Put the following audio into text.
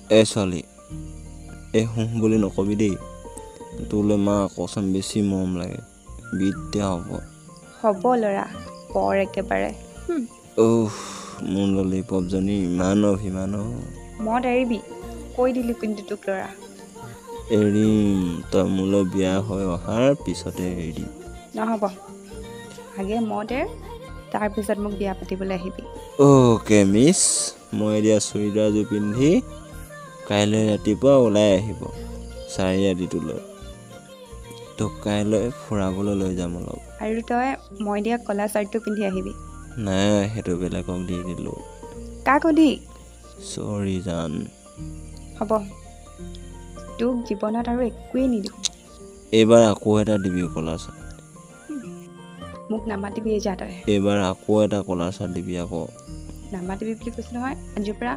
এ ছোৱালী এই হুঁ বুলি নকবি দেই তোলৈ মা কচম বেছি মৰম লাগে বিদ্যা হ'ব হ'ব ল'ৰা বৰ একেবাৰে মোৰ ললিপপজনী ইমান অভিমান মদ এৰিবি কৈ দিলি কিন্তু তোক ল'ৰা এৰিম তই মোলৈ বিয়া হৈ অহাৰ পিছতে এৰি দিম নহ'ব আগে মদ এৰ তাৰপিছত মোক বিয়া পাতিবলৈ আহিবি অ'কে মিছ মই এতিয়া চুৰিদাৰযোৰ পিন্ধি কাইলৈ ৰাতিপুৱা ওলাই আহিব চাৰিআলিটোলৈ তোক কাইলৈ ফুৰাবলৈ লৈ যাম অলপ আৰু তই মই দিয়া ক'লা চাৰ্টটো পিন্ধি আহিবি নাই সেইটো বেলেগক দি দিলোঁ কাক সুধি চৰি জান হ'ব তোক জীৱনত আৰু একোৱেই নিদিওঁ এইবাৰ আকৌ এটা দিবি ক'লা চাৰ্ট মোক নামাতিবি যা তই এইবাৰ আকৌ এটা ক'লা চাৰ্ট দিবি আকৌ নামাতিবি বুলি কৈছোঁ নহয় আজিৰ পৰা